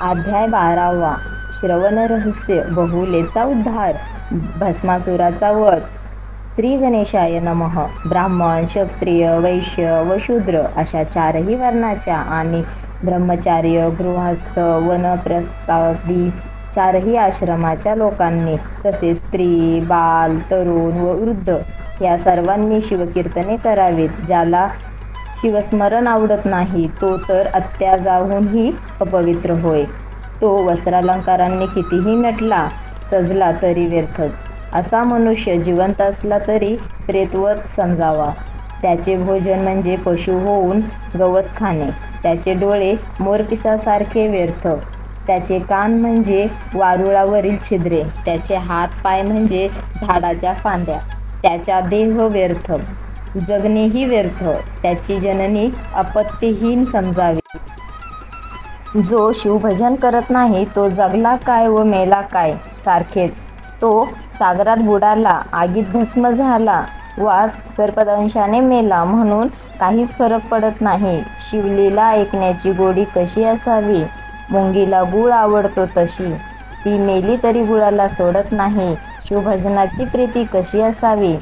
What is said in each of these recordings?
अध्याय 12वा. श्रवण रहस्य. बहुलेचा उद्धार. भस्मासुराचा वध. श्री गणेशाय नमः. ब्राह्मण, क्षत्रिय, वैश्य व शूद्र अशा चारही वर्णाच्या आणि ब्रह्मचार्य, गृहस्थ, वनप्रस्थादी चारही आश्रमाच्या लोकांनी तसेच स्त्री, बाल, तरुण व वृद्ध या सर्वांनी शिवकीर्तने करावीत. ज्याला शिवस्मरण आवडत नाही तो तर अत्याजाहूनही अपवित्र होय. तो वस्त्रालंकारांनी कितीही नटला सजला तरी व्यर्थच. असा मनुष्य जिवंत असला तरी प्रेतवत समजावा. त्याचे भोजन म्हणजे पशु होऊन गवत खाणे. त्याचे डोळे मोरपिसासारखे व्यर्थ. त्याचे कान म्हणजे वारुळावरील छिद्रे. त्याचे हात पाय म्हणजे झाडाच्या फांद्या. त्याचा देह व्यर्थ, जगणेही व्यर्थ. त्याची जननी अपत्यहीन समजावी. जो शिवभजन करत नाही तो जगला काय व मेला काय सारखेच. तो सागरात बुडाला, आगीत भस्म झाला वा सर्पदंशाने मेला म्हणून काहीच फरक पडत नाही. शिवलीला ऐकण्याची गोडी कशी असावी. मुंगीला गुळ आवडतो तशी. ती मेली तरी गुळाला सोडत नाही. शिवभजनाची प्रीती कशी असावी.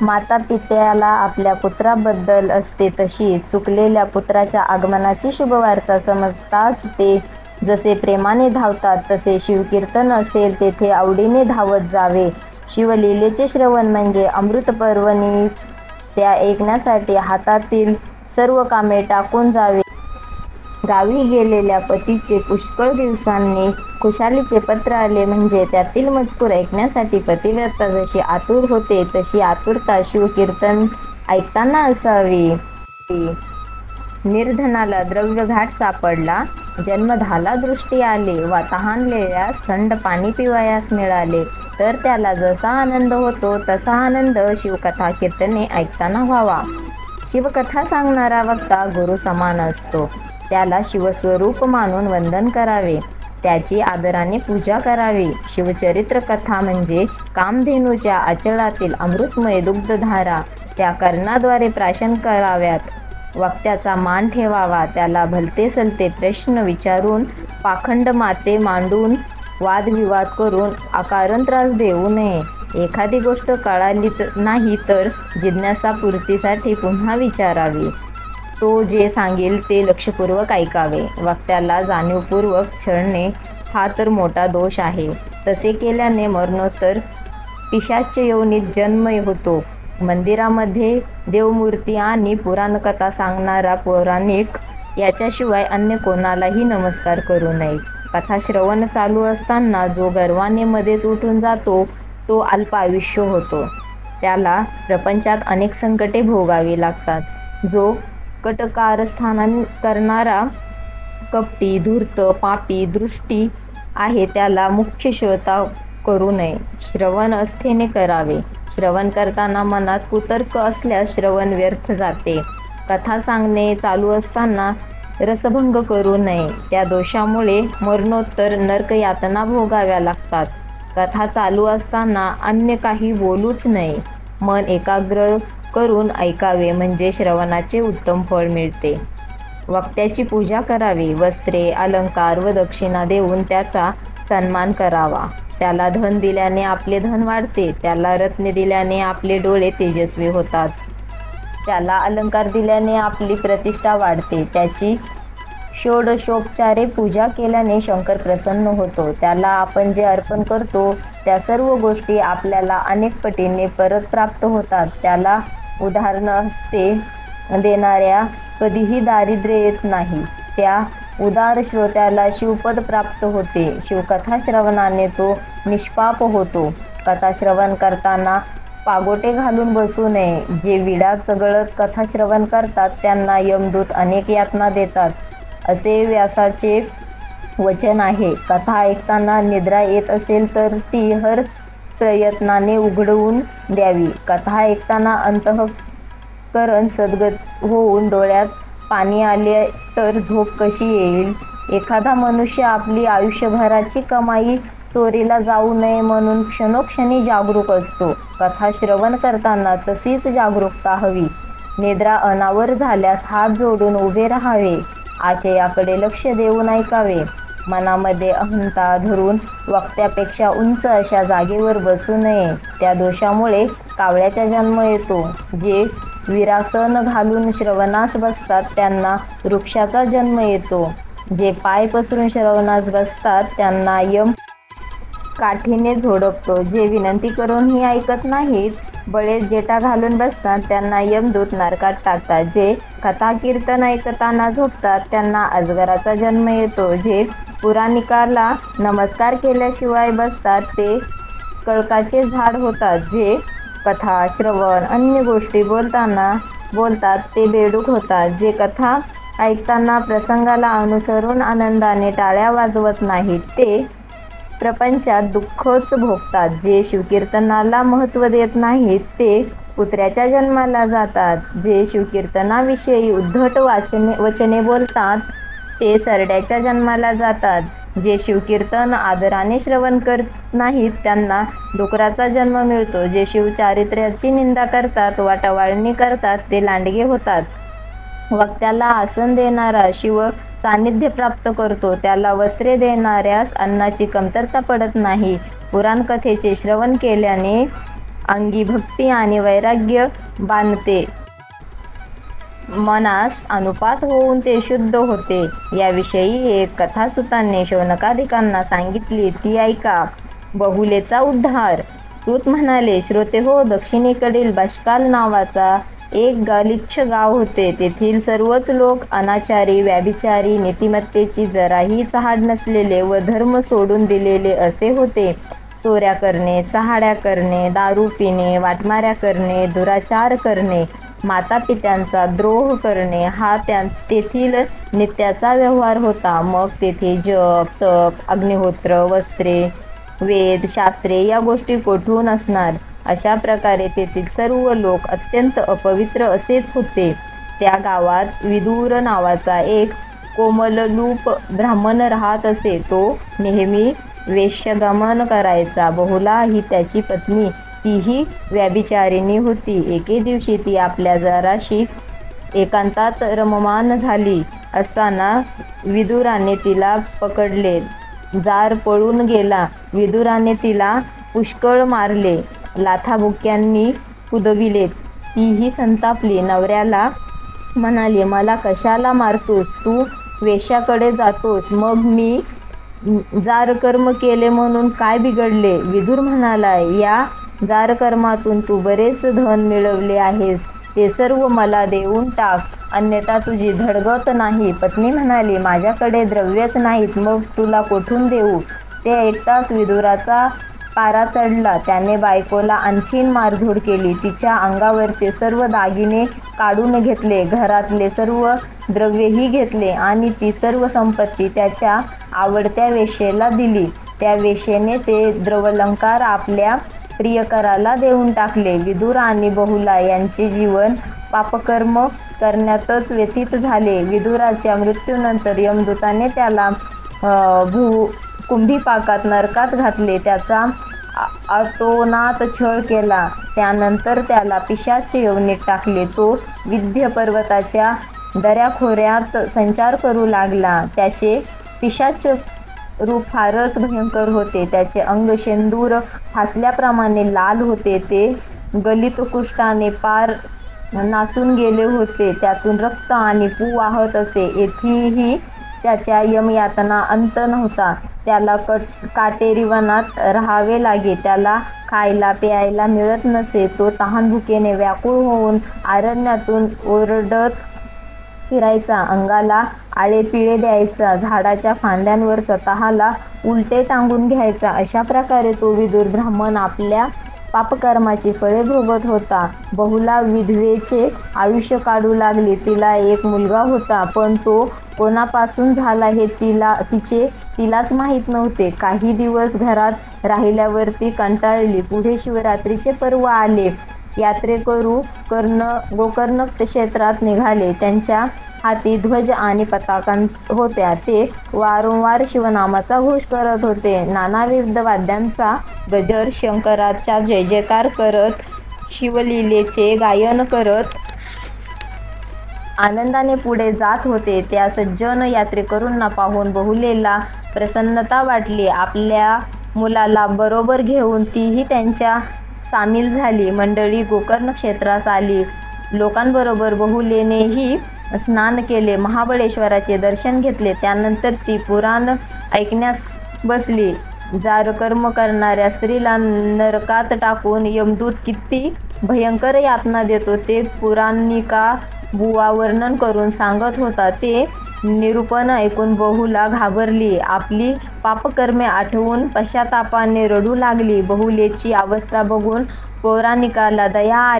माता पित्याला आपल्या पुत्राबद्दल असते तशी चुकलेल्या पुत्राच्या आगमनाची शुभवार्ता समजताच ते जसे प्रेमाने धावतात तसे शिवकीर्तन असेल तेथे आवडीने धावत जावे. शिवलीलेचे श्रवण म्हणजे अमृतपर्वणीच. त्या ऐकण्यासाठी हातातील सर्व कामे टाकून जावे. गावी गेलेल्या पतीचे पुष्कळ दिवसांनी खुशालीचे पत्र आले म्हणजे त्यातील मजकूर ऐकण्यासाठी पतिव्रता जशी आतुर होते तशी आतुरता शिवकीर्तन ऐकताना असावी. निर्धनाला द्रव्यघाट सापडला, जन्मधाला दृष्टी आले वा तहानलेल्यास थंड पाणी पिवयास मिळाले तर त्याला जसा आनंद होतो तसा आनंद शिवकथा कीर्तने ऐकताना व्हावा. शिवकथा सांगणारा वक्ता गुरु समान असतो. त्याला शिवस्वरूप मानून वंदन करावे. त्याची आदराने पूजा करावी. शिवचरित्र कथा म्हणजे कामधेनूच्या आचळातील अमृतमय दुग्धधारा. त्या कर्णाद्वारे प्राशन कराव्यात. वक्त्याचा मान ठेवावा. त्याला भलते सलते प्रश्न विचारून पाखंड माते मांडून वादविवाद करून अकारण त्रास देऊ नये. एखादी गोष्ट कळाली नाही तर जिज्ञासापूर्तीसाठी पुन्हा विचारावी. तो जे सांगेल ते लक्षपूर्वक ऐकावे. वक्त्याला जाणीवपूर्वक छळणे हा तर मोठा दोष आहे. तसे केल्याने मरणोत्तर पिशाच्य योनीत जन्म होतो. मंदिरामध्ये देवमूर्ती आणि पुराणकथा सांगणारा पौराणिक याच्याशिवाय अन्य कोणालाही नमस्कार करू नये. कथा श्रवण चालू असताना जो गर्वाने मध्येच उठून जातो तो अल्प आयुष्य होतो. त्याला प्रपंचात अनेक संकटे भोगावी लागतात. जो कटकारस्थान करणारा कपटी, धूर्त, पापी दृष्टी आहे त्याला मुख्य श्रोता करू नये. श्रवण आस्थेने करावे. श्रवण करताना मनात कुतर्क असल्यास श्रवण व्यर्थ जाते. कथा सांगणे चालू असताना रसभंग करू नये. त्या दोषामुळे मरणोत्तर नरक यातना भोगाव्या लागतात. कथा चालू असताना अन्य काही बोलूच नये. मन एकाग्र करून ऐकावे म्हणजे श्रवणाचे उत्तम फळ मिळते. वक्त्याची पूजा करावी. वस्त्रे, अलंकार व दक्षिणा देऊन त्याचा सन्मान करावा. त्याला धन दिल्याने आपले धन वाढते. त्याला रत्ने दिल्याने आपले डोळे तेजस्वी होतात. त्याला अलंकार दिल्याने आपली प्रतिष्ठा वाढते. त्याची षोडशोपचारे पूजा केल्याने शंकर प्रसन्न होतो. त्याला आपण जे अर्पण करतो त्या सर्व गोष्टी आपल्याला अनेक पटीने परत प्राप्त होतात. त्याला उदाहरण हस्ते देणाऱ्या कधीही दारिद्र्य येत नाही. त्या उदार श्रोत्याला शिवपद प्राप्त होते. शिवकथा श्रवणाने तो निष्पाप होतो. कथा श्रवण करताना पागोटे घालून बसू नये. जे विडा चगळत कथा श्रवण करतात त्यांना यमदूत अनेक यातना देतात असे व्यासाचे वचन आहे. कथा ऐकताना निद्रा येत असेल तर ती हर प्रयत्नाने उघडवून द्यावी. कथा ऐकताना अंतःकरण सद्गत होऊन डोळ्यात पाणी आले तर झोप कशी येईल. एखादा मनुष्य आपली आयुष्यभराची कमाई चोरीला जाऊ नये म्हणून क्षणोक्षणी जागरूक असतो. कथा श्रवण करताना तशीच जागरूकता हवी. निद्रा अनावर झाल्यास हात जोडून उभे राहावे. आशयाकडे लक्ष देऊन ऐकावे. मनामध्ये अहंता धरून वक्त्यापेक्षा उंच अशा जागेवर बसू नये. त्या दोषामुळे कावळ्याचा जन्म येतो. जे विरासन घालून श्रवणास बसतात त्यांना वृक्षाचा जन्म येतो. जे पाय पसरून श्रवणास बसतात त्यांना यम काठीने झोडपतो. जे विनंती करूनही ऐकत नाहीत, बळेच जेटा घालून बसतात त्यांना यमदूत नरकात टाकतात. जे कथा कीर्तन ऐकताना झोपतात त्यांना अजगराचा जन्म येतो. जे पुराणिकाला नमस्कार केल्याशिवाय बसतात ते कळकाचे झाड होतात. जे कथा श्रवण अन्य गोष्टी बोलतात ते बेडूक होतात. जे कथा ऐकताना प्रसंगाला अनुसरून आनंदाने टाळ्या वाजवत नाहीत ते प्रपंचात दुःखच भोगतात. जे शिवकीर्तनाला महत्त्व देत नाहीत ते कुत्र्याच्या जन्माला जातात. जे शिवकीर्तनाविषयी उद्धट वचने बोलतात ते सरड्याच्या जन्माला जातात. जे शिवकीर्तन आदराने श्रवण करत नाहीत त्यांना डुकराचा जन्म मिळतो. जे शिवचारित्र्याची निंदा करतात वा टवाळणी करतात ते लांडगे होतात. वक्त्याला आसन देणारा शिव सान्निध्य प्राप्त करतो. त्याला वस्त्रे देणाऱ्यास अन्नाची कमतरता पडत नाही. पुराणकथेचे श्रवण केल्याने अंगी भक्ती आणि वैराग्य बांधते. मनास अनुपात होऊन ते शुद्ध होते. याविषयी एक कथा सुतांनी शौनकादिकांना सांगितली ती ऐका. बहुलेचा उद्धार. सूत म्हणाले, श्रोते हो, दक्षिणेकडील बशकाल नावाचा एक गलिच्छ गाव होते. तेथील सर्वच लोक अनाचारी, व्याभिचारी, नीतिमत्तेची जराही चहाड नसलेले व धर्म सोडून दिलेले असे होते. चोऱ्या करणे, चहाड्या करणे, दारू पिणे, वाटमाऱ्या करणे, दुराचार करणे, मातापित्यांचा द्रोह करणे हा तेथील नित्याचा व्यवहार होता. मग तेथे जप, तप, अग्निहोत्र, वस्त्रे, वेद, शास्त्रे या गोष्टी कोठून असणार? अशा प्रकारे तेथील सर्व लोक अत्यंत अपवित्र असेच होते. त्या गावात विदुर नावाचा एक कोमलरूप ब्राह्मण राहत असे. तो नेहमी वेश्यागमन करायचा. बहुला ही त्याची पत्नी, तीही व्याभिचारिणी होती. एके दिवशी ती आपल्या जराशी एकांतात रममाण झाली असताना विदुराने तिला पकडले. जार पळून गेला. विदुराने तिला पुष्कळ मारले, लाथाबुक्यांनी कुदविले. तीही संतापली. नवऱ्याला म्हणाली, मला कशाला मारतोस? तू वेश्याकडे जातोस, मग मी जारकर्म केले म्हणून काय बिघडले? विदुर म्हणाला, या जारकर्मातून तू बरेच धन मिळवले आहेस, ते सर्व मला देऊन टाक, अन्यथा तुझी धडगत नाही. पत्नी म्हणाली, माझ्याकडे द्रव्यच नाहीत, मग तुला कोठून देऊ? ते ऐकताच विदुराचा पारा चढला. त्याने बायकोला आणखीन मारझोड केली. तिच्या अंगावरचे सर्व दागिने काढून घेतले, घरातले सर्व द्रव्यही घेतले आणि ती सर्व संपत्ती त्याच्या आवडत्या वेश्येला दिली. त्या वेश्येने ते द्रव्यालंकार आपल्या प्रियकराला देऊन टाकले. विदुर आणि बहुला यांचे जीवन पापकर्म करण्यातच व्यतीत झाले. विदुराच्या मृत्यूनंतर यमदूताने त्याला कुंभीपाकात नरकात घातले. त्याचा अतोनात छळ केला. त्यानंतर त्याला पिशाच योनीत टाकले. तो विंध्य पर्वताच्या दऱ्याखोऱ्यात संचार करू लागला. त्याचे पिशाच रूप फारच भयंकर होते. त्याचे अंग शेंदूर फासल्याप्रमाणे लाल होते. ते गलित कुष्ठाने पार नासून गेले होते. त्यातून रक्त आणि पू वाहत असे. येथेही त्याच्या यमयातना अंत नव्हता. त्याला काटेरी वनात राहावे लागे. त्याला खायला प्यायला मिळत नसे. तो तहानभुकेने व्याकुळ होऊन अरण्यातून ओरडत फिरायचा. अंगाला आळेपिळे द्यायचा. झाडाच्या फांद्यांवर स्वतःला उलटे टांगून घ्यायचा. अशा प्रकारे तो विदुर ब्राह्मण आपल्या पापकर्माची फळे भोगत होता. बहुला विधवेचे आयुष्य काढू लागली. तिला एक मुलगा होता, पण तो कोणापासून झाला हे तिलाच माहीत नव्हते. काही दिवस घरात राहिल्यावर ती कंटाळली. पुढे शिवरात्रीचे पर्व आले. यात्रेकरू गोकर्ण क्षेत्रात निघाले. त्यांच्या हाती ध्वज आणि पताका होत्या. ते वारंवार शिवनामाचा घोष करत होते. नानाविध वाद्यांचा गजर, शंकराचा जय जयकार करत, शिवलीलेचे गायन करत आनंदाने पुढे जात होते. त्या सज्जन यात्रेकरूंना पाहून बहुलेला प्रसन्नता वाटली. आपल्या मुलाला बरोबर घेऊन तीही त्यांच्या सामील झाली. मंडळी गोकर्ण क्षेत्रास आली. लोकांबरोबर बहुलेनेही स्नान केले. महाबळेश्वराचे दर्शन घेतले. त्यानंतर ती पुराण ऐकण्यास बसली. जार कर्म करणाऱ्या स्त्रीला नरकात टाकून यमदूत किती भयंकर यातना देतो ते पुराणिका बुवा वर्णन करून सांगत होता. ते निरूपण ऐकून बहुला घाबरली. आपली पापकर्मे आठवून पश्चातापाने रडू लागली. बहुलेची अवस्था बघून पौराणिकाला दया आली.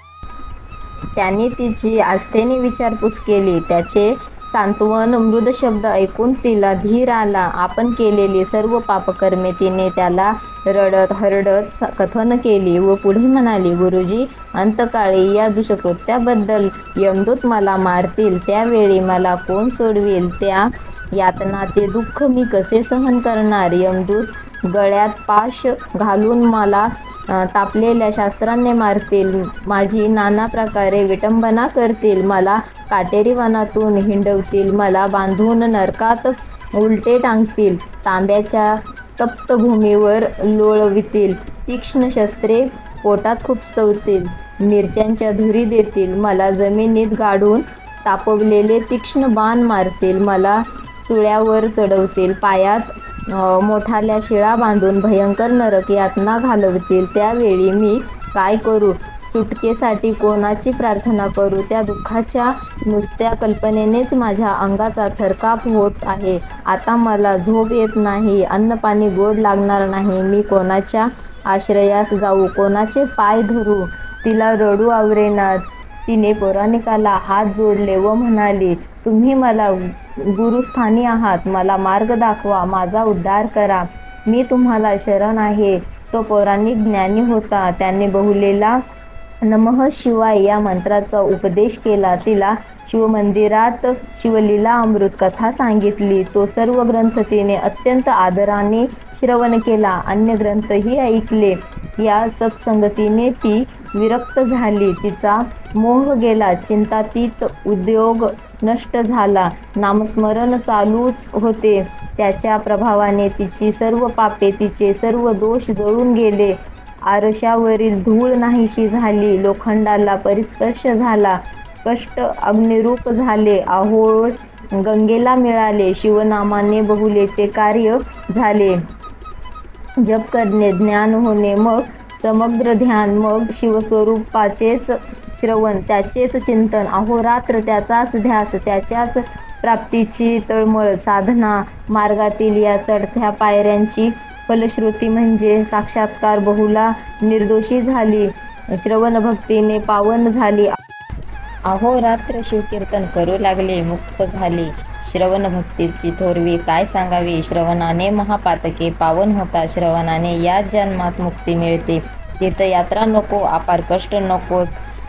त्यांनी तिची आस्थेने विचारपूस केली. त्याचे सांत्वन मृद शब्द ऐकून तिला धीर आला. आपण केलेली सर्व पापकर्मे तिने त्याला रडत हरडत कथन केली व पुढे म्हणाली, गुरुजी, अंतकाळी या दुष्कृत्याबद्दल यमदूत मला मारतील. त्यावेळी मला कोण सोडवेल? त्या यातना ते दुःख मी कसे सहन करणार? यमदूत गळ्यात पाश घालून मला तापलेल्या शास्त्रांनी मारतील. माझी नाना प्रकारे विटंबना करतील. मला काटेरी वनातून हिंडवतील. मला बांधून नरकात उलटे टांगतील. तांब्याच्या तप्त भूमीवर लोळवितील. तीक्ष्ण शस्त्रे पोटात खुपसवतील. मिरच्यांच्या धुरी देतील. मला जमिनीत गाडून तापवलेले तीक्ष्ण बाण मारतील. मला सुळ्यावर चढवतील. पायात मोठाल्या शिळा बांधून भयंकर नरक यातना घालवतील. त्यावेळी मी काय करू? सुटकेसाठी कोणाची प्रार्थना करू? त्या दुःखाच्या नुसत्या कल्पनेनेच माझ्या अंगाचा थरकाप होत आहे. आता मला झोप येत नाही. अन्नपाणी गोड लागणार नाही. मी कोणाच्या आश्रयास जाऊ? कोणाचे पाय धरू? तिला रडू आवरेना. तिने पौराणिकाला हात जोडले व म्हणाली, तुम्ही मला गुरुस्थानी आहात. मला मार्ग दाखवा. माझा उद्धार करा. मी तुम्हाला शरण आहे. तो पौराणिक ज्ञानी होता. त्याने बहुलेला नमः शिवाय या मंत्राचा उपदेश केला. तिला शिवमंदिरात शिवलीला अमृत कथा सांगितली. तो सर्व ग्रंथ तिने अत्यंत आदराने श्रवण केला. अन्य ग्रंथही ऐकले. या सत्संगतीने ती विरक्त झाली. तिचा मोह गेला. चिंतातीत उद्योग नष्ट झाला. नामस्मरण चालूच होते. त्याच्या प्रभावाने तिची सर्व पापे, तिचे सर्व दोष जळून गेले. आरशावरील धूळ नाहीशी झाली. लोखंडाला परिस्पर्श झाला. कष्ट अग्निरूप झाले. आहोळ गंगेला मिळाले. शिवनामाने बहुलेचे कार्य झाले. जप करणे, ज्ञान होणे, मग समग्र ध्यान, मग शिवस्वरूपाचेच श्रवण, त्याचेच चिंतन, अहोरात्र त्याचाच ध्यास, त्याच्याच प्राप्तीची तळमळ, साधना मार्गातील या चढत्या पायऱ्यांची फलश्रुती म्हणजे साक्षात्कार. बहुला निर्दोषी झाली. श्रवण भक्तीने पावन झाली. अहोरात्र शिवकीर्तन करू लागले. मुक्त झाली. श्रवण भक्तीची थोरवी काय सांगावी. श्रवणाने महापातके पावन होतात. श्रवणाने या जन्मात मुक्ती मिळते. तीर्थयात्रा नको, अपार कष्ट नको,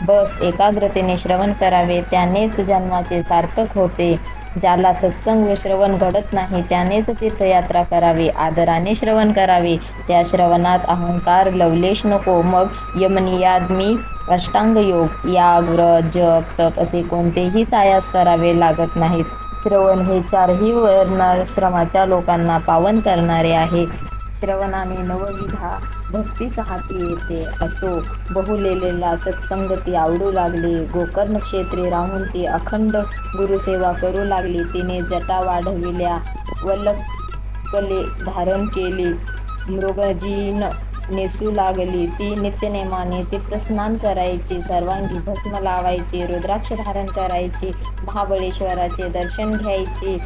बस एकाग्रतेने श्रवण करावे. त्यानेच जन्माचे सार्थक होते. ज्याला सत्संग व श्रवण घडत नाही त्यानेच तीर्थयात्रा करावी. आदराने श्रवण करावे. त्या श्रवणात अहंकार लवलेश नको. मग यमनियादमी, अष्टांग योग, याग, व्रत, जप, तप असे कोणतेही सायास करावे लागत नाहीत. श्रवण हे चारही वर्णाश्रमाच्या लोकांना पावन करणारे आहे. श्रवणाने नवविधा भक्तीच हाती येते. असो, बहुलेलेला सत्संगती आवडू लागली. गोकर्ण क्षेत्री राहून ती अखंड गुरुसेवा करू लागली. तिने जटा वाढविल्या, वल्लकले धारण केली, मृगजीन नेसू लागली. ती नित्यनेमाने तीर्थस्नान करायची, सर्वांगी भस्म लावायची, रुद्राक्ष धारण करायची, महाबळेश्वराचे दर्शन घ्यायची.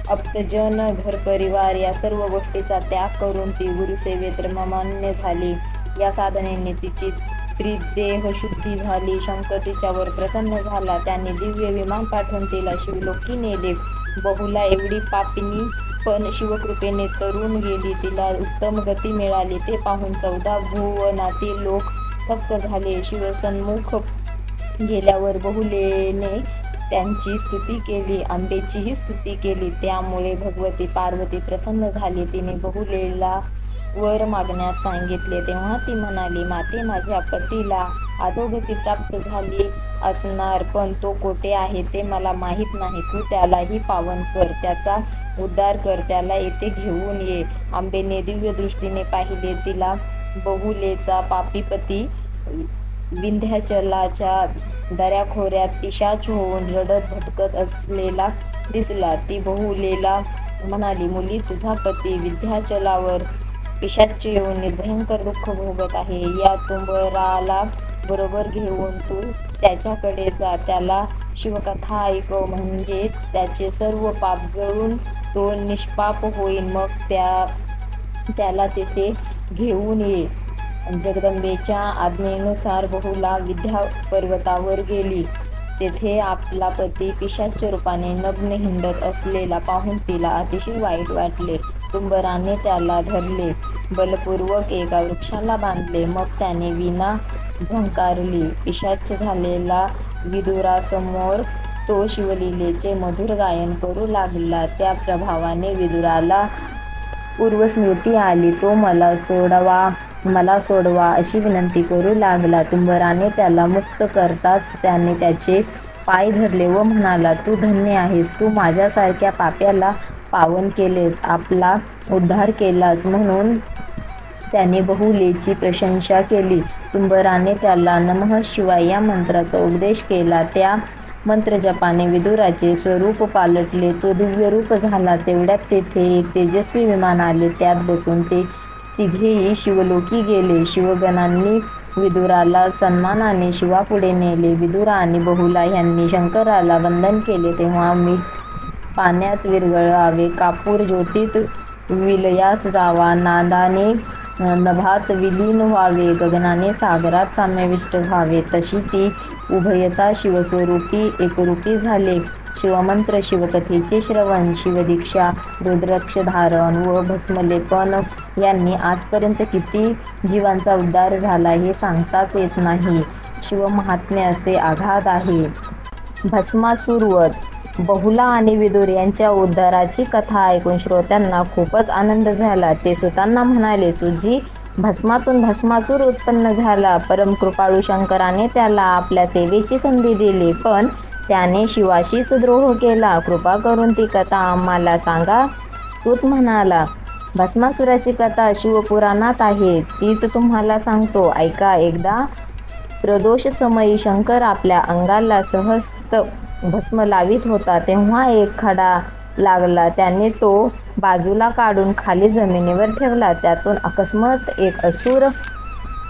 आप्तजन, घरपरिवार या सर्व गोष्टीचा त्याग करून ती गुरुसेवेत रममान्य झाली. या साधनेने तिची त्रिदेह शुद्धी झाली. शंकर तिच्यावर प्रसन्न झाला. त्यांनी दिव्य विमान पाठवून तिला शिवलोकी नेले. बहुला एवढी पापिनी पण शिवकृपेने तरुण गेली. तिला उत्तम गती मिळाली. ते पाहून 14 भुवनातील लोक थक्क झाले. शिवसन्मुख गेल्यावर बहुलेने त्यांची स्तुती केली. अंबेचीही स्तुती केली. त्यामुळे भगवती पार्वती प्रसन्न झाली. तिने बहुलेला वर मागण्यास सांगितले. तेव्हा ती म्हणाली, माते, माझ्या पतीला अधोगती प्राप्त झाली असणार, पण तो कोठे आहे ते मला माहीत नाही. तू त्यालाही पावन कर, त्याचा उद्धार कर, त्याला येथे घेऊन ये. आंबेने दिव्य दृष्टीने पाहिले. तिला बहुलेचा पापी पती विंध्याचलाच्या दऱ्याखोऱ्यात पिशाच होऊन रडत भटकत असलेला दिसला. ती बहुलेला म्हणाली, मुली, तुझा पती विंध्याचलावर पिशाच येऊन भयंकर दुःख भोगत आहे. या तुंबराला बरोबर घेऊन तू त्याच्याकडे जा. त्याला शिवकथा ऐकव, म्हणजे त्याचे सर्व पाप जळून तो निष्पाप होईल. मग त्याला तेथे घेऊन ये. जगदंबेच्या आज्ञेनुसार बहुला विंध्या पर्वतावर गेली. तेथे आपला पती पिशाच रूपाने नग्न हिंडत असलेला पाहून तिला अतिशय वाईट वाटले. तुंबराने त्याला धरले, बलपूर्वक एका वृक्षाला बांधले. मग त्याने वीणा झंकारली. पिशाच झालेला विदुरासमोर तो शिवलीलेचे मधुर गायन करू लागला. त्या प्रभावाने विदुराला पूर्वस्मृती आली. तो मला सोडवा अशी विनंती करू लागला. तुंबराने त्याला मुक्त करताच त्याने त्याचे पाय धरले व म्हणाला, तू धन्य आहेस. तू माझ्यासारख्या पाप्याला पावन केलेस, आपला उद्धार केलास. म्हणून त्याने बहुलेची प्रशंसा केली. तुंबराने त्याला नमः शिवाय या मंत्राचा उपदेश केला. त्या मंत्रजपाने विदुराचे स्वरूप पालटले. तो दिव्य रूप झाला. तेवढ्यात तेथे एक तेजस्वी विमान आले. त्यात बसून ते तिघेही शिवलोकी गेले. शिवगणांनी विदुराला सन्मानाने शिवापुढे नेले. विदुरा आणि बहुला यांनी शंकराला वंदन केले. तेव्हा मीठ पाण्यात विरघळावे, कापूर ज्योतीत विलयास जावा, नादाने नभात विलीन व्हावे, गगनाने सागरात समाविष्ट व्हावे. तशी ती उभयता शिवस्वरूपी एकरूपी झाले. शिवमंत्र, शिवकथेचे श्रवण, शिवदीक्षा, रुद्राक्ष धारण व भस्मलेपन यांनी आजपर्यंत किती जीवांचा उद्धार झाला हे सांगताच येत नाही. शिवमहात्म्य असे आगाध आहे. भस्मासुरवध. बहुला आणि विदुर यांच्या उद्धाराची कथा ऐकून श्रोत्यांना खूपच आनंद झाला. ते सुतांना म्हणाले, सुजी, भस्मातून भस्मासूर उत्पन्न झाला. परमकृपाळू शंकराने त्याला आपल्या सेवेची संधी दिली, पण त्याने शिवाशीच द्रोह केला. कृपा करून ती कथा आम्हाला सांगा. सूत म्हणाला, भस्मासुराची कथा शिवपुराणात आहे, तीच तुम्हाला सांगतो, ऐका. एकदा प्रदोष समयी शंकर आपल्या अंगाला सहस्त्र भस्म लावित होता. तेव्हा एक खडा लागला. त्याने तो बाजूला काढून खाली जमिनीवर ठेवला. त्यातून अकस्मात एक असुर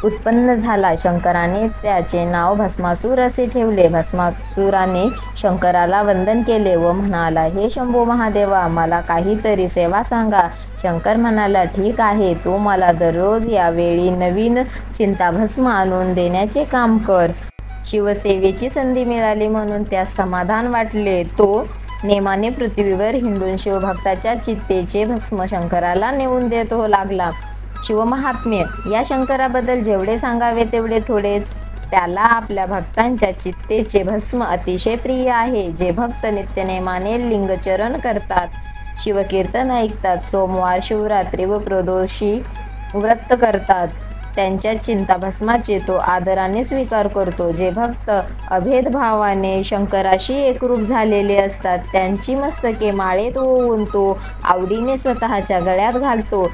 उत्पन्न झाला. शंकराने त्याचे नाव भस्मासूर असे ठेवले. भस्मासुराने शंकराला वंदन केले व म्हणाला, हे शंभो महादेवा, मला काहीतरी सेवा सांगा. शंकर म्हणाला, ठीक आहे, तू मला दररोज यावेळी नवीन चिंताभस्म आणून देण्याचे काम कर. शिवसेवेची संधी मिळाली म्हणून त्यास समाधान वाटले. तो नेमाने पृथ्वीवर हिंडून शिवभक्ताच्या चित्तेचे भस्म शंकराला नेऊन देत लागला. शिवमहात्म्य. या शंकराबद्दल जेवढे सांगावे तेवढे थोडेच. त्याला आपल्या भक्तांच्या चित्तेचे भस्म अतिशय प्रिय आहे. जे भक्त नित्यनेमाने लिंगचरण करतात, शिवकीर्तन ऐकतात, सोमवार, शिवरात्री व प्रदोषी व्रत करतात, त्यांच्या चिंताभस्माचे तो आदराने स्वीकार करतो. जे भक्त अभेदभावाने शंकराशी एकरूप झालेले असतात, त्यांची मस्तके माळेत ओवून तो आवडीने स्वतःच्या गळ्यात घालतो.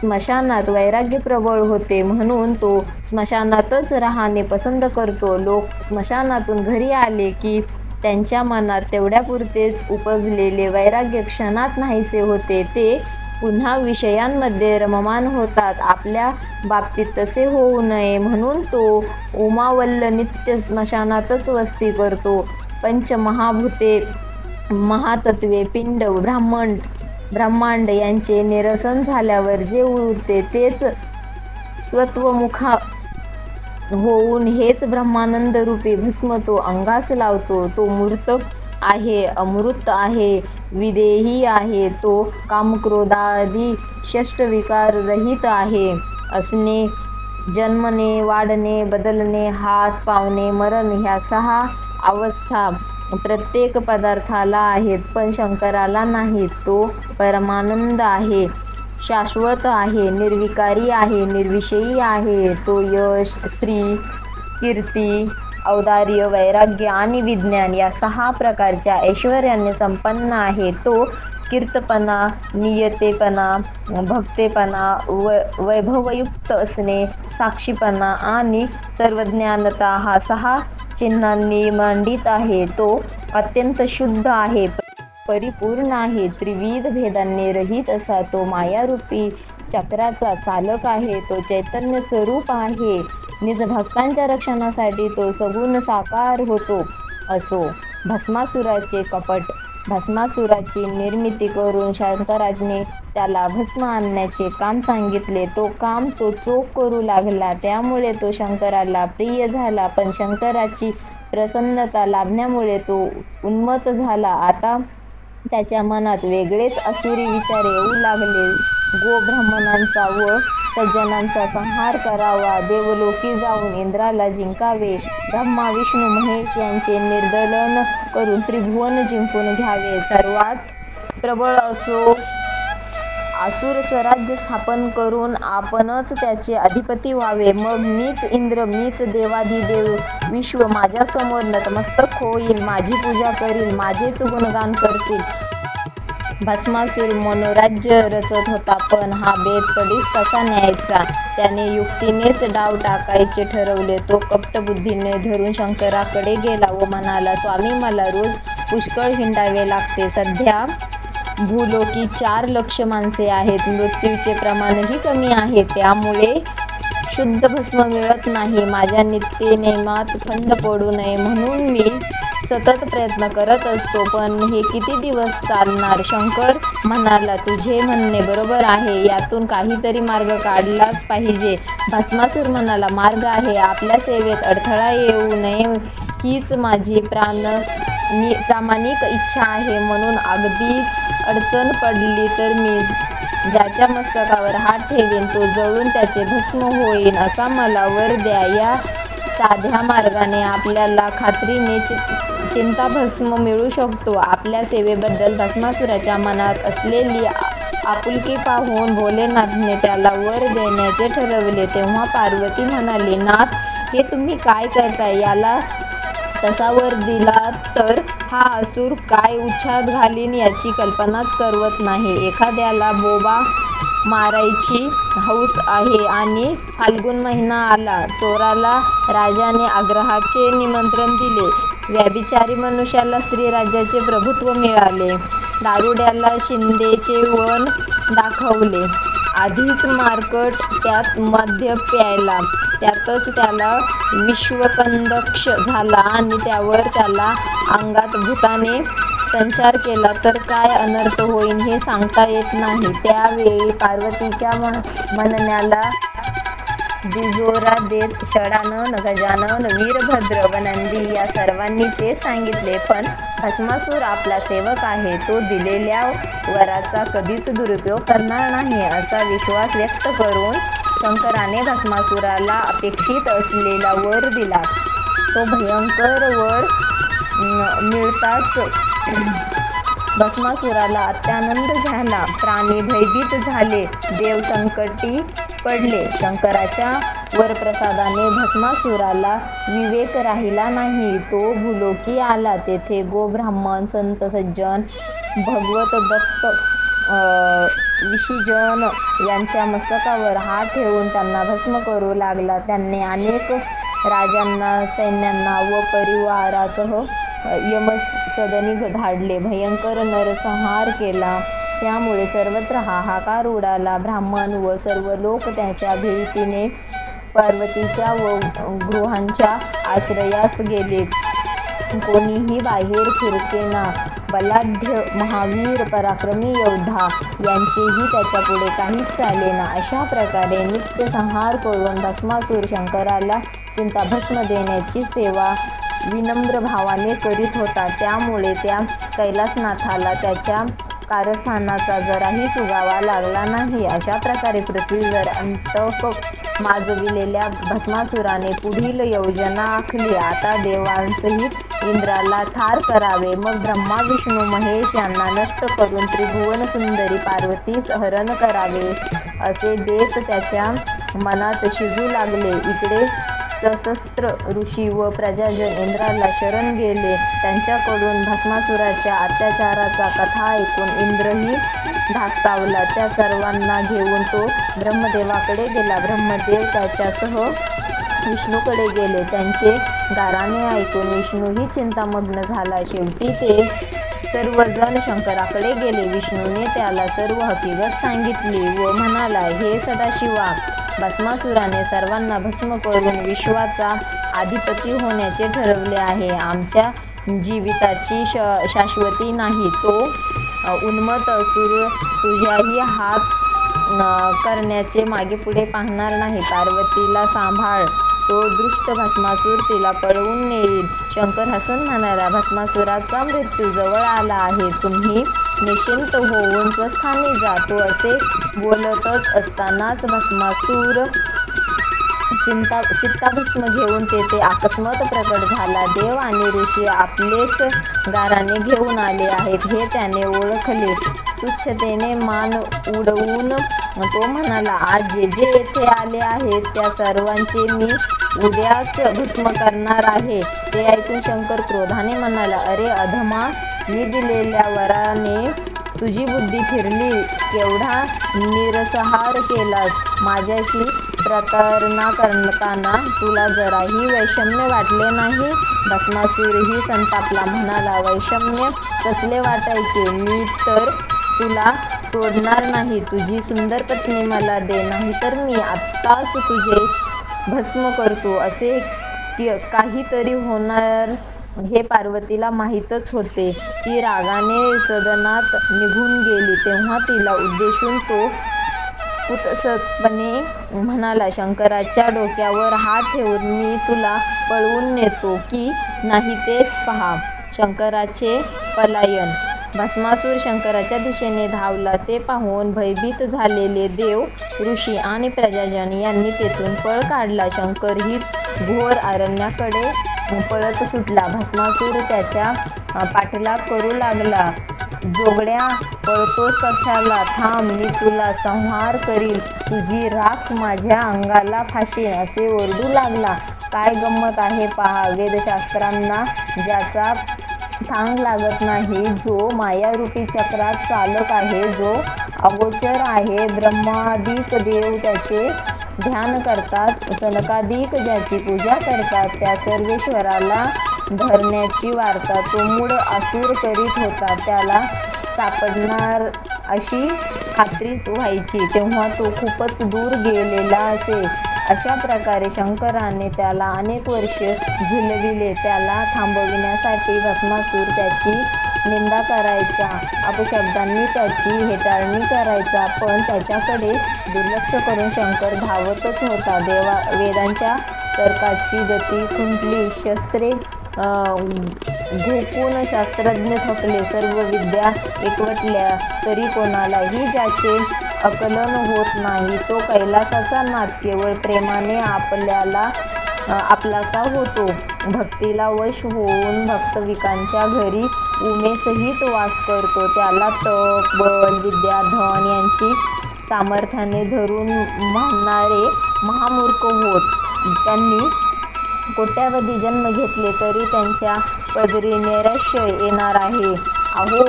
स्मशानात वैराग्य प्रबळ होते म्हणून तो स्मशानातच राहणे पसंत करतो. लोक स्मशानातून घरी आले की त्यांच्या मनात तेवढ्यापुरतेच उपजलेले वैराग्य क्षणात नाहीसे होते. ते पुन्हा विषयांमध्ये रममाण होतात. आपल्या बाबतीत तसे होऊ नये म्हणून तो उमावल्ल नित्य स्मशानातच वस्ती करतो. पंचमहाभूते, महातत्वे, पिंड, ब्रह्मांड यांचे निरसन झाल्यावर जे उरते तेच स्वत्वमुखा होऊन हेच ब्रह्मानंद रूपी भस्म तो अंगास लावतो. तो मूर्त आहे, अमृत आहे, विदेही आहे. तो कामक्रोधादी षष्टविकार रहित आहे. असणे, जन्मणे, वाढणे, बदलणे, हास, पावणे, मरण ह्या 6 अवस्था प्रत्येक पदार्थाला आहेत, पण शंकराला नाहीत. तो परमानंद आहे, शाश्वत आहे, निर्विकारी आहे, निर्विषयी आहे. तो यश, श्री, कीर्ती, औदार्य, वैराग्य आणि विज्ञान या 6 प्रकारच्या ऐश्वर्याने संपन्न आहे. तो कीर्तपणा, नियतेपणा, भक्तेपणा, वैभवयुक्त असणे, साक्षीपणा आणि सर्वज्ञानता हा 6 चिन्हांनी मंडित आहे. तो अत्यंत शुद्ध आहे, परिपूर्ण आहे, त्रिविध भेदांनी रहित असा तो मायारूपी चक्राचा चालक आहे. तो चैतन्य स्वरूप आहे. निज भक्तांच्या रक्षणासाठी तो सगुण साकार होतो. असो भस्मासुराचे कपट. भस्मासुराची निर्मिती करून शंकराने त्याला भस्म आणण्याचे काम सांगितले. तो काम तो चोख करू लागला. त्यामुळे तो शंकराला प्रिय झाला. पण शंकराची प्रसन्नता लाभल्यामुळे तो उन्मत्त झाला. आता त्याच्या मनात वेगळेच आसुरी विचार येऊ लागले. गोब्राह्मणांचा व सज्जनांचा संहार करावा, देवलोकी जाऊन इंद्राला जिंकावे, ब्रह्मा विष्णू महेश यांचे निर्दलन करून त्रिभुवन जिंकून घ्यावे, सर्वात प्रबळ असो आसुर स्वराज्य स्थापन करून आपणच त्याचे अधिपती व्हावे. मग मीच इंद्र, मीच देवाधिदेव विश्व माझ्यासमोर नतमस्तक होईल, माझी पूजा करील, माझेच गुणगान करतील. भस्मासूर मनोराज्य रचत होता. पण हा बेत पडीस कसा न्यायचा? त्याने युक्तीनेच डाव टाकायचे ठरवले. तो कपटबुद्धीने धरून शंकराकडे गेला व म्हणाला, स्वामी, मला रोज पुष्कळ हिंडावे लागते. सध्या भूलोकी 4 लक्ष माणसे आहेत. मृत्यूचे प्रमाणही कमी आहे. त्यामुळे शुद्ध भस्म मिळत नाही. माझ्या नित्यनेमात खंड पडू नये म्हणून मी सतत प्रयत्न करत असतो. पण हे किती दिवस चालणार? शंकर म्हणाला, तुझे म्हणणे बरोबर आहे. यातून काहीतरी मार्ग काढलाच पाहिजे. भस्मासूर म्हणाला, मार्ग आहे. आपल्या सेवेत अडथळा येऊ नये हीच माझी प्रामाणिक इच्छा आहे. म्हणून अगदीच अडचण पडली तर मी ज्याच्या मस्तकावर हात ठेवीन तो जळून त्याचे भस्म होईल, असा मला वर द्या. या साध्या मार्गाने आपल्याला खात्रीने चिंताभस्म मिळू शकतो. आपल्या सेवेबद्दल भस्मासुराच्या मनात असलेली आपुलकी पाहून भोलेनाथने त्याला वर देण्याचे ठरवले. तेव्हा पार्वती म्हणाली, नाथ, हे तुम्ही काय करताय? याला तसा वर दिला तर हा असुर काय उच्छाद घालीन याची कल्पनाच करवत नाही. एखाद्याला बोबा मारायची हौस आहे आणि फाल्गुन महिना आला. चोराला राजाने आग्रहाचे निमंत्रण दिले. व्यभिचारी मनुष्याला स्त्रीराज्याचे प्रभुत्व मिळाले. दारुड्याला शिंदेचे वन दाखवले. आधीच मारकट त्यात मद्य प्यायला. त्यातच त्याला विश्वकंदक्ष झाला आणि त्यावर त्याला अंगात भूताने संचार केला तर काय अनर्थ होईल हे सांगता येत नाही. त्यावेळी पार्वतीच्या म्हणण्याला दुजोरा देत षडानन, गजानन, वीरभद्र व नंदी या सर्वांनी ते सांगितले. पण भस्मासूर आपला सेवक आहे. तो दिलेल्या वराचा कधीच दुरुपयोग करणार नाही, असा विश्वास व्यक्त करून शंकराने भस्मासुराला अपेक्षित असलेला वर दिला. तो भयंकर वर मिळताच भस्मासुराला अत्यानंद झाला. प्राणी भयभीत झाले. देव संकटी पडले. शंकराच्या वरप्रसादाने भस्मासुराला विवेक राहिला नाही. तो भूलोकी आला. तेथे गोब्राह्मण, संत, सज्जन, भगवत दत्त, ऋषीजन यांच्या मस्तकावर हात ठेवून त्यांना भस्म करू लागला. त्यांनी अनेक राजांना, सैन्यांना व परिवारासह यमसदनी धाडले. भयंकर नरसंहार केला. त्यामुळे सर्वत्र हाहाकार उडाला. ब्राह्मण व सर्व लोक त्याच्या भीतीने पार्वतीच्या व गृहांच्या आश्रयास गेले. कोणीही बाहेर फिरकेना. बलाढ्य, महावीर, पराक्रमी योद्धा यांचेही त्याच्यापुढे काहीच चालेना. अशा प्रकारे नित्य संहार करून भस्मासूर शंकराला चिंताभस्म देण्याची सेवा विनम्र भावाने करीत होता. त्यामुळे त्या कैलासनाथाला त्याच्या कारस्थानाचा जराही सुगावा लागला नाही. अशा प्रकारे पृथ्वीवर अंतक माजविलेल्या भस्मासुराने पुढील योजना आखली. आता देवांसहित इंद्राला ठार करावे. मग ब्रह्मा, विष्णू, महेश यांना नष्ट करून त्रिभुवन सुंदरी पार्वतीस हरण करावे, असे बेत त्याच्या मनात शिजू लागले. इकडे सहस्त्र ऋषी व प्रजाजन इंद्राला शरण गेले. त्यांच्याकडून भस्मासुराच्या अत्याचाराचा कथा ऐकून इंद्रही धास्तावला. त्या सर्वांना घेऊन तो ब्रह्मदेवाकडे गेला. ब्रह्मदेव त्याच्यासह विष्णूकडे गेले. त्यांचे गाराणे ऐकून विष्णूही चिंतामग्न झाला. शेवटी ते सर्वजण शंकराकडे गेले. विष्णूने त्याला सर्व हकीकत सांगितली व म्हणाला, हे सदाशिवा, भस्मासुराने सर्वांना भस्म करून विश्वाचा अधिपती होण्याचे ठरवले आहे. आमच्या जीविताची शाश्वती नाही. तो उन्मत्त असुर तुझ्याही हात करण्याचे मागे पुढे पाहणार नाही. पार्वतीला सांभाळ, तो दुष्ट भस्मासूर तिला पळवून नेईल. शंकर हसून म्हणाला, भस्मासुराचा मृत्यू जवळ आला आहे. तुम्ही निश्चिंत होऊन स्वस्थानी जा. तो असे बोलतच असतानाच भस्मासूर चित्ताभस्म घेऊन तेथे अकस्मात प्रकट झाला. देव आणि ऋषी आपलेच गाराणे घेऊन आले आहेत हे त्याने ओळखले. तुच्छतेने मान उडवून तो म्हणाला, आज जे जे येथे आले आहेत त्या सर्वांचे मी उद्याच भस्म करणार आहे. ते ऐकून शंकर क्रोधाने म्हणाला, अरे अधमा, मी दिलेल्या वराने तुझी बुद्धी फिरली. केवढा निरसहार केलास. माझ्याशी प्रतारणा करताना तुला जराही वैषम्य वाटले नाही. भस्मासूरही संतापला, म्हणाला, वैषम्य कसले वाटायचे. मी तर तुला सोडणार नाही. तुझी सुंदर पत्नी मला दे, नाहीतर मी आत्ताच तुझे भस्म करतो. असे काहीतरी होणार हे पार्वतीला माहीतच होते. ती रागाने सदनात निघून गेली. तेव्हा तिला उद्देशून तो कुत्सितपणे म्हणाला, शंकराच्या डोक्यावर हात ठेवून मी तुला पळवून नेतो की नाही तेच पहा. शंकराचे पलायन. भस्मासूर शंकराच्या दिशेने धावला. ते पाहून भयभीत झालेले देव, ऋषी आणि प्रजाजन यांनी तेथून पळ काढला. शंकरही घोर अरण्याकडे पळत सुटला. भस्मासूर त्याच्या पाठलाग करू लागला. जोगड्या, पळतोस कशाला? थांब, मी तुला संहार करील. तुझी राख माझ्या अंगाला फाशी, असे ओरडू लागला. काय गंमत आहे पहा. वेदशास्त्रांना ज्याचा थांग लागत नाही, जो मायारूपी चक्रात चालक आहे, जो अगोचर आहे, ब्रह्मादिक देव त्याचे ध्यान करतात, सनकादिक ज्याची पूजा करतात, त्या सर्वेश्वराला धरण्याची वार्ता तो मूळ असुर करीत होता. त्याला सापडणार अशी खात्रीच व्हायची तेव्हा तो खूपच दूर गेलेला असे. अशा प्रकारे शंकराने त्याला अनेक वर्षे झुलविले. त्याला थांबविण्यासाठी भस्मासूर त्याची निंदा करायचा, अपशब्दांनी त्याची हेटाळणी करायचा, पण त्याच्याकडे दुर्लक्ष करून शंकर धावतच होता. वेदांच्या तर्काची गती खुंटली. शस्त्रे घोकून शास्त्रज्ञ थकले. सर्व विद्या एकवटल्या तरी कोणालाही ज्याचे आकलन होत नाही. तो कैलासाचा नाथ केवळ प्रेमाने आपलासा होतो. भक्तीला वश होऊन भक्तविकांच्या घरी उमेसहित वास करतो. त्याला तप, बल, विद्या, धन यांची सामर्थ्याने धरून मानणारे महामूर्ख होत. त्यांनी कोट्यावधी जन्म घेतले तरी त्यांच्या पदरी नैराश्य येणार आहे. अहो,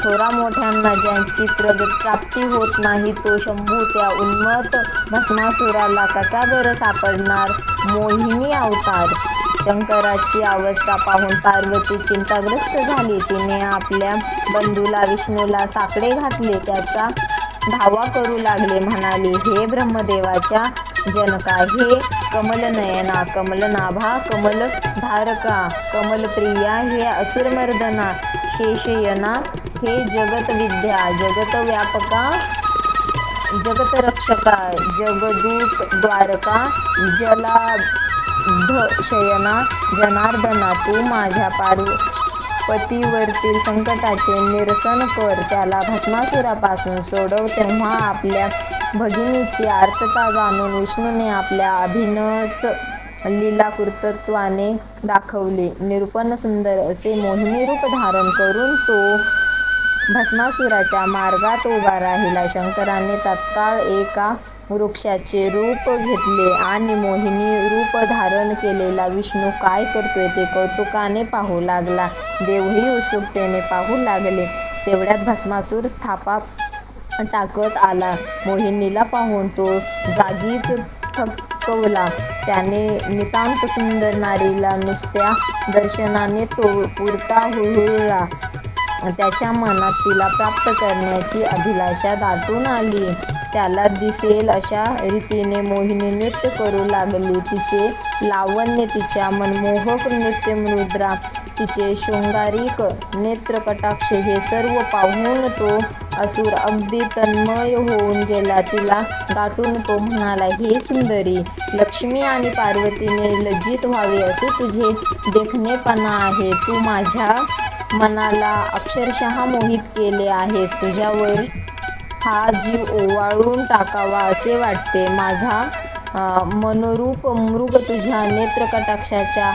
थोरा मोठ्यांना ज्यांची प्राप्ती होत नाही, तो शंभू त्या उन्मत्त भस्मासुराला कसा बरं सापडणार? मोहिनी अवतार. शंकराची अवस्था पाहून पार्वती चिंताग्रस्त झाली. तिने आपल्या बंधूला विष्णूला साकडे घातले. त्याचा धावा करू लागले. म्हणाली, हे ब्रह्मदेवाच्या जनका, हे कमलनयना, कमलनाभा, कमलधारका, कमलप्रिया, हे असुरमर्दना, शेषयना, हे जगतविद्या, जगतव्यापका, जगतरक्षका, जगदूत द्वारका, जलाधशयना, जनार्दना, तू माझ्या पार्वतीवरील संकटाचे निरसन कर. त्याला भस्मासुरापासून सोडव. तेव्हा आपल्या भगिनीची आर्तता जाणून विष्णूने आपल्या अभिनच लीलाकृतत्वाने दाखवले. निरूपण सुंदर असे मोहिनी रूप धारण करून तो भस्मासुराच्या मार्गात उभा राहिला. शंकराने तत्काळ एका वृक्षाचे रूप घेतले आणि मोहिनी रूप धारण केलेला विष्णू काय करतोय ते कौतुकाने पाहू लागला. देवही उत्सुकतेने पाहू लागले. तेवढ्यात भस्मासूर थापा टाकत आला. मोहिनीला पाहून तो जागीच थक्कवला. त्याने नितांत सुंदर नारीला नुसत्या दर्शनाने तो पुरता हुरहुरला. त्याच्या मनात तिला प्राप्त करण्याची अभिलाषा दाटून आली. त्याला दिसेल अशा रीतीने मोहिनी नृत्य करू लागली. तिचे लावण्य, तिच्या मनमोहक नृत्यमुद्रा, तिचे शृंगारिक नेत्रकटाक्ष हे सर्व पाहून तो असुर अगदी तन्मय होऊन गेला. तिला गाठून तो म्हणाला, हे सुंदरी, लक्ष्मी आणि पार्वतीने लज्जित व्हावे असे तुझे देखणेपणा आहे. तू माझ्या मनाला अक्षरशः मोहित केले आहेस. तुझ्यावर हा जीव ओवाळून टाकावा असे वाटते. माझा मनोरूप मृग तुझ्या नेत्रकटाक्षाच्या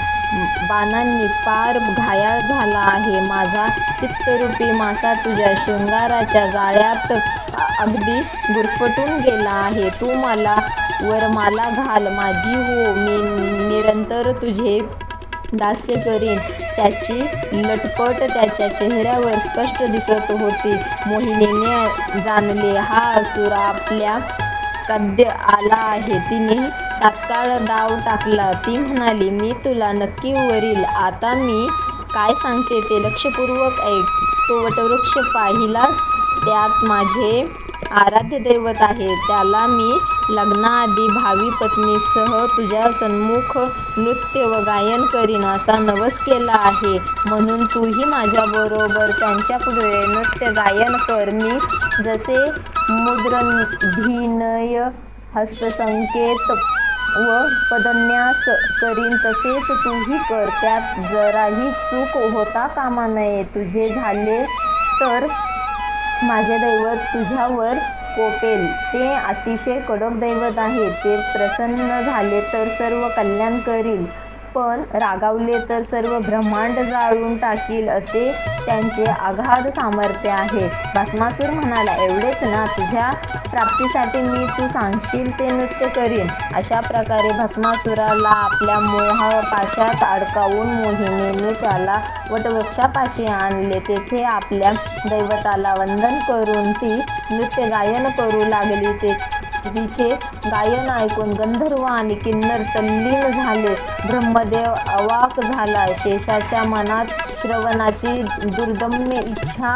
बाणांनी पार घायाळ झाला आहे. माझा चित्तरूपी मासा तुझ्या शृंगाराच्या जाळ्यात अगदी गुरफटून गेला आहे. तू मला वरमाला घाल माझी हो, मी निरंतर तुझे दास्य करीन. त्याची लटपट त्याच्या चेहऱ्यावर स्पष्ट दिसत होती. मोहिनीने जाणले हा असुर आपल्या कद्य आला आहे. तिने तात्काळ डाव टाकला. ती म्हणाली, मी तुला नक्की वरील. आता मी काय सांगते ते लक्षपूर्वक ऐक. तो वटवृक्ष पाहिलास, त्यात माझे आराध्य दैवत आहे. त्याला मी लग्नाआधी भावी पत्नीसह तुझ्या सन्मुख नृत्य व गायन करीन असा नवस केला आहे. म्हणून तूही माझ्याबरोबर त्यांच्यापुढे नृत्य गायन कर. मी जसे मुद्राभिनय, हस्तसंकेत व पदन्यास करीन तसेच तूही कर. त्यात जराही चूक होता कामा नये. तुझे झाले तर माझे दैवत तुझ्यावर कोपेल. ते अतिशय कडक दैवत आहे. ते प्रसन्न झाले तर सर्व कल्याण करील, पण रागावले तर सर्व ब्रह्मांड जाळून टाकील असे त्यांचे अगाध सामर्थ्य आहे. भस्मासूर म्हणाला, एवढेच ना, तुझ्या प्राप्तीसाठी मी तू सांगशील ते नृत्य करीन. अशा प्रकारे भस्मासुराला आपल्या मोहपाशात अडकावून मोहिनीने त्याला वटवृक्षापाशी आणले. तेथे आपल्या दैवताला वंदन करून ती नृत्य गायन करू लागली. तिचे गायन ऐकून गंधर्व आणि किन्नर तल्लीन झाले. ब्रह्मदेव अवाक झाला. शेषाच्या मनात श्रवणाची दुर्दम्य इच्छा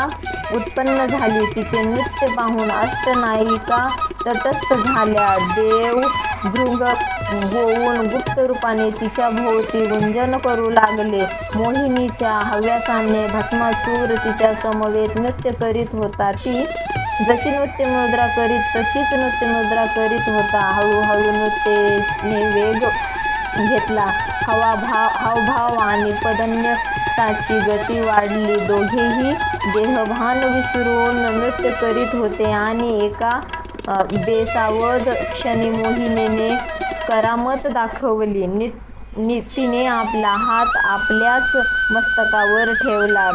उत्पन्न झाली. तिचे नृत्य पाहून अष्टनायिका तटस्थ झाल्या. देव भृंग होऊन गुप्त रूपाने तिच्या भोवती गुंजन करू लागले. मोहिनीच्या हव्यासाने भस्मासूर तिच्या समवेत नृत्य करीत होता. ती जशी नृत्यमुद्रा करीत तशीच नृत्यमुद्रा करीत होता. हळूहळू नृत्याने वेग घेतला. हावभाव आणि पदन्यासाची गती वाढली. दोघेही देहभान विसरून नृत्य करीत होते आणि एका बेसावध क्षणी मोहिनीने करामत दाखवली. तिने आपला हात आपल्याच मस्तकावर ठेवला.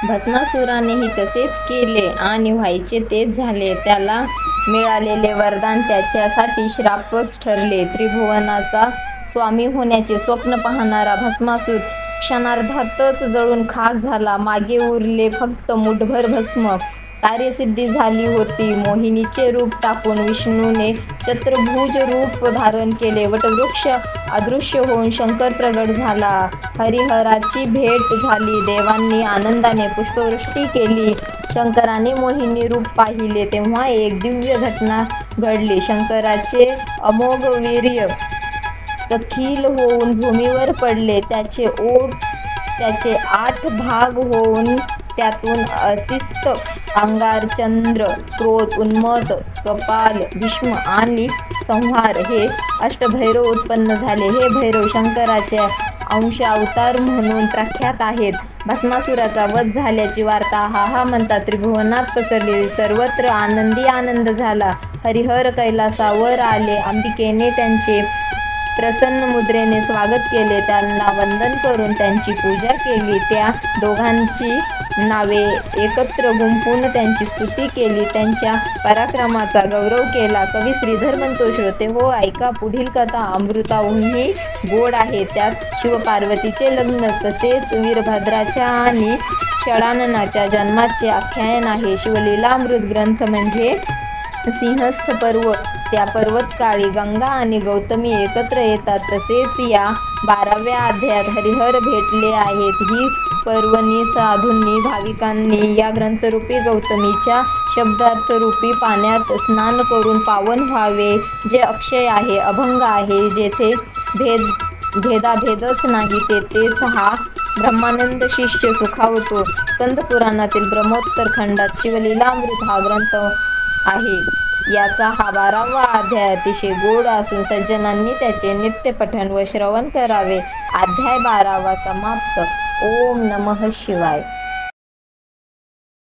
भस्मासुरानेही तसेच केले आणि व्हायचे तेच झाले. त्याला मिळालेले वरदान त्याच्यासाठी श्रापच ठरले. त्रिभुवनाचा स्वामी होण्याचे स्वप्न पाहणारा भस्मासूर क्षणार्धातच जळून खाक झाला. मागे उरले फक्त मुठभर भस्म. कार्यसिद्धी झाली होती. मोहिनीचे रूप टाकून विष्णूने चतुर्भुज रूप धारण केले. वटवृक्ष अदृश्य होऊन शंकर प्रगट झाला. हरिहराची भेट झाली. देवांनी आनंदाने पुष्पवृष्टी केली. शंकराने मोहिनी रूप पाहिले तेव्हा एक दिव्य घटना घडली. शंकराचे अमोघ वीर्य सखील होऊन भूमीवर पडले. त्याचे 8 भाग होऊन त्यातून असिस्त, अंगार, चंद्र, क्रोध, उन्मत्त, कपाल, भीष्म आणि संहार हे अष्टभैरव उत्पन्न झाले. हे भैरव शंकराचे अंश अवतार म्हणून प्रख्यात आहेत. भस्मासुराचा वध झाल्याची वार्ता हा म्हणता त्रिभुवनात पसरली. सर्वत्र आनंदी आनंद झाला. हरिहर कैलासावर आले. अंबिकेने त्यांचे प्रसन्न मुद्रेने स्वागत केले, त्यांना वंदन करून त्यांची पूजा केली, त्या दोघांची नावे एकत्र गुंफून त्यांची स्तुती केली, त्यांच्या पराक्रमाचा गौरव केला. कवी श्रीधर म्हणतो, श्रोते हो ऐका, पुढील कथा अमृताहूनही गोड आहे. त्यात शिवपार्वतीचे लग्न तसेच वीरभद्राच्या आणि षडाननाच्या जन्माचे आख्यान आहे. शिवलीलामृत ग्रंथ म्हणजे सिंहस्थ पर्व. त्या पर्वतकाळी गंगा आणि गौतमी एकत्र येतात. तसेच या 12व्या अध्यायात हरिहर भेटले आहेत. ही पर्वणी साधूंनी भाविकांनी या ग्रंथरूपी गौतमीच्या शब्दार्थरूपी पाण्यात स्नान करून पावन व्हावे, जे अक्षय आहे, अभंग आहे, जेथे भेदाभेदच नाही, तेथेच हा ब्रह्मानंद शिष्य सुखावतो. स्कंद पुराणातील ब्रह्मोत्तर खंडात शिवलीलामृत हा ग्रंथ आहे. याचा हा 12वा अध्याय अतिशय गोड असून सज्जनांनी त्याचे नित्य पठण व श्रवण करावे. अध्याय 12वा समाप्त. ओम नमः शिवाय.